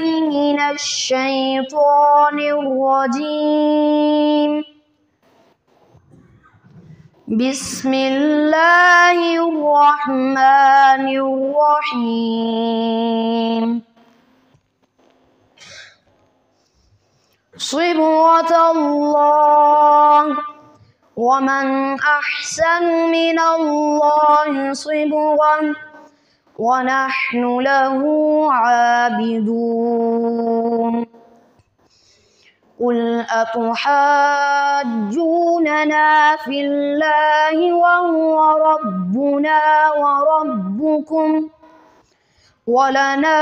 من الشيطان الرجيم. بسم الله الرحمن الرحيم. صبغة الله ومن أحسن من الله صبغة ونحن له عابدون. قل أتحاجوننا في الله وهو ربنا وربكم ولنا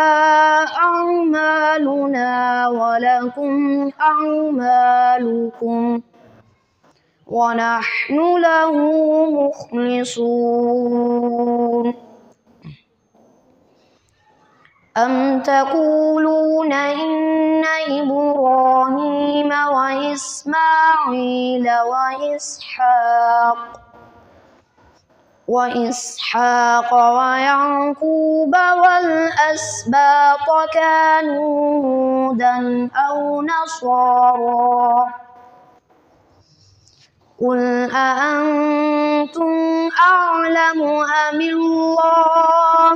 أعمالنا ولكم أعمالكم ونحن له مخلصون. أم تقولون إن إبراهيم وإسماعيل وإسحاق ويعقوب والأسباط كانوا هودا أو نصارى؟ قل أأنتم أعلم أم الله؟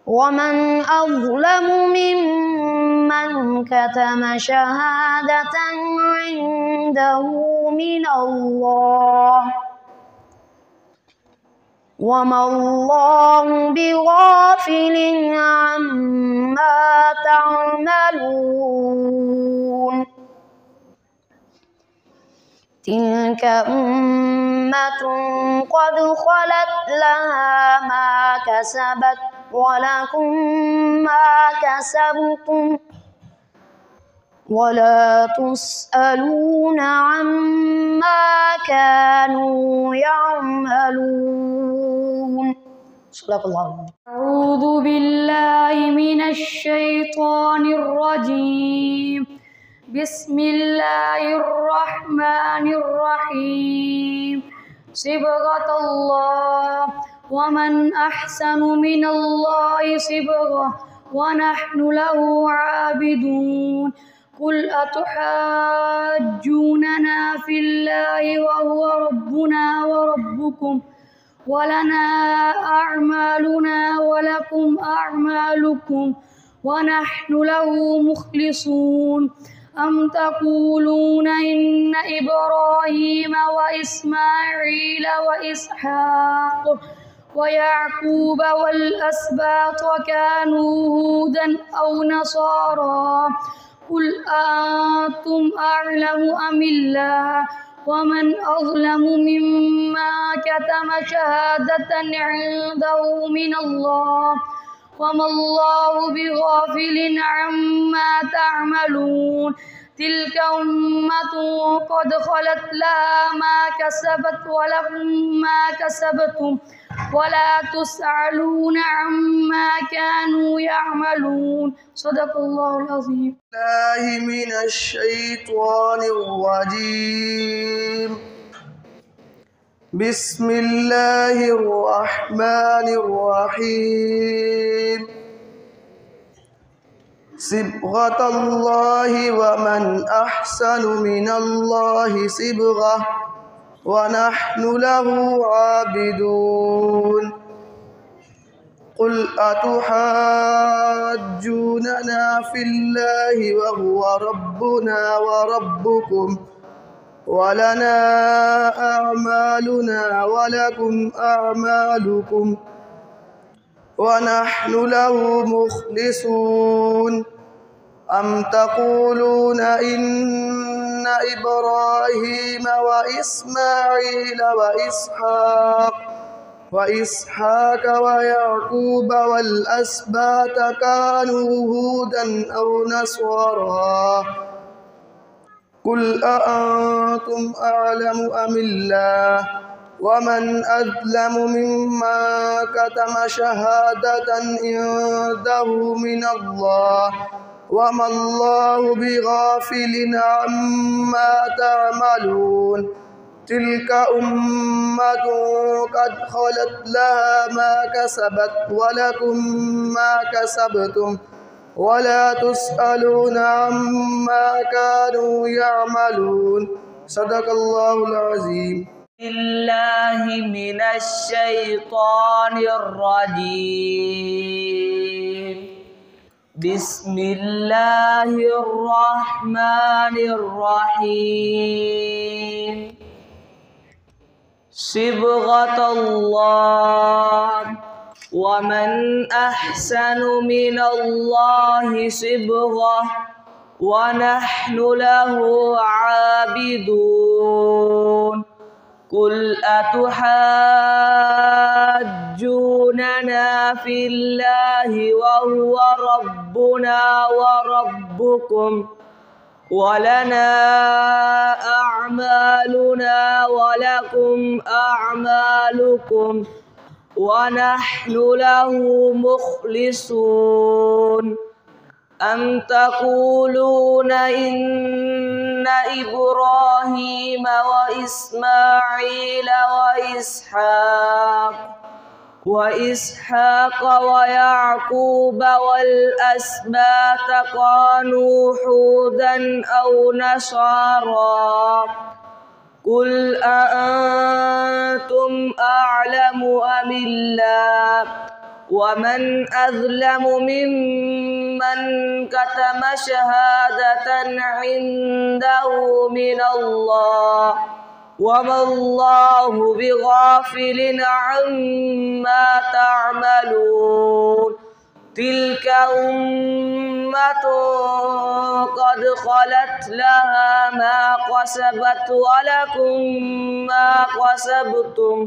ومن أظلم ممن كتم شهادة عنده من الله وما الله بغافل عما تعملون. تلك أمة قد خلت لها ما كسبت ولكم ما كسبتم ولا تسألون عما كانوا يعملون. صدق الله. أعوذ بالله من الشيطان الرجيم. بسم الله الرحمن الرحيم. صبغة الله ومن أحسن من الله صبغة ونحن له عابدون. قل أتحاجوننا في الله وهو ربنا وربكم ولنا أعمالنا ولكم أعمالكم ونحن له مخلصون. أم تقولون إن إبراهيم وإسماعيل وإسحاق ويعقوب والأسباط كانوا هودا أو نصارى؟ قل أأنتم أعلم أم الله؟ ومن أظلم مما كتم شهادة عنده من الله وما الله بغافل عما تعملون. تلك أمة قد خلت لها ما كسبت ولكم ما كسبتم ولا تسألون عما كانوا يعملون. صدق الله العظيم. الله من الشيطان الرجيم. بسم الله الرحمن الرحيم. صبغة الله ومن أحسن من الله صبغة ونحن له عابدون. قل أتحاجوننا في الله وهو ربنا وربكم ولنا أعمالنا ولكم أعمالكم ونحن له مخلصون. أم تقولون إن إبراهيم وإسماعيل وإسحاق ويعقوب والأسباط كانوا هودا أو نصارى؟ قل أأنتم أعلم أم الله؟ ومن أظلم ممن كتم شهادة عنده من الله وما الله بغافل عما تعملون. تلك أمة قد خلت لها ما كسبت ولكم ما كسبتم ولا تسألون عما كانوا يعملون صدق الله العظيم. بالله من الشيطان الرجيم. بسم الله الرحمن الرحيم. صبغة الله ومن أحسن من الله صبغة ونحن له عابدون. قل أتحاجوننا في الله وهو ربنا وربكم ولنا أعمالنا ولكم أعمالكم ونحن له مخلصون. أم تقولون إن إبراهيم وإسماعيل وإسحاق ويعقوب والأسباط كانوا هودا أو نصارى؟ قل أأنتم أعلم أم الله؟ ومن أظلم ممن كتم شهادة عنده من الله وما الله بغافل عما تعملون. تلك أمة قد خلت لها ما كسبت ولكم ما كسبتم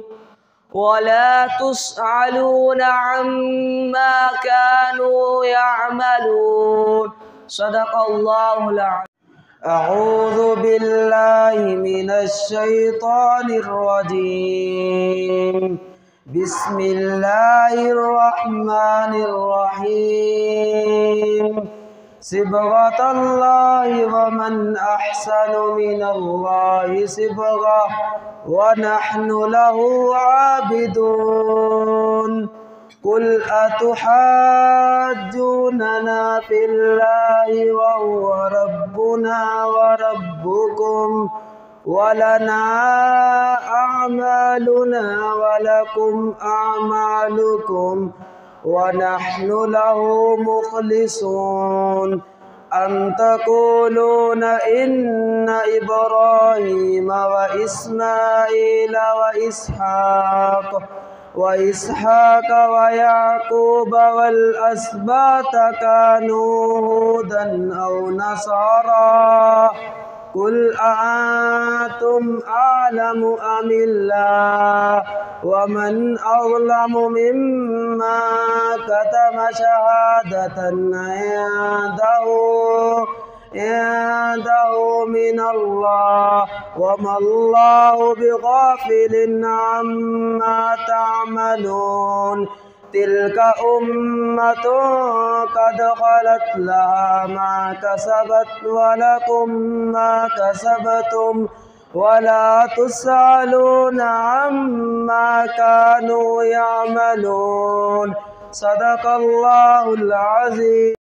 ولا تسألون عما كانوا يعملون صدق الله العظيم. أعوذ بالله من الشيطان الرجيم. بسم الله الرحمن الرحيم. صبغة الله ومن أحسن من الله صبغة ونحن له عابدون. قل أتحاجوننا في الله وهو ربنا وربكم ولنا أعمالنا ولكم أعمالكم ونحن له مخلصون. أم تقولون إن إبراهيم وإسماعيل وإسحاق ويعقوب والأسباط كانوا هودا أو نصارى؟ قل أأنتم أعلم أم الله؟ ومن أظلم ممن كتم شهادة عنده من الله وما الله بغافل عما تعملون. تلك أمة قد خلت لها ما كسبت ولكم ما كسبتم ولا تسألون عما كانوا يعملون صدق الله العظيم.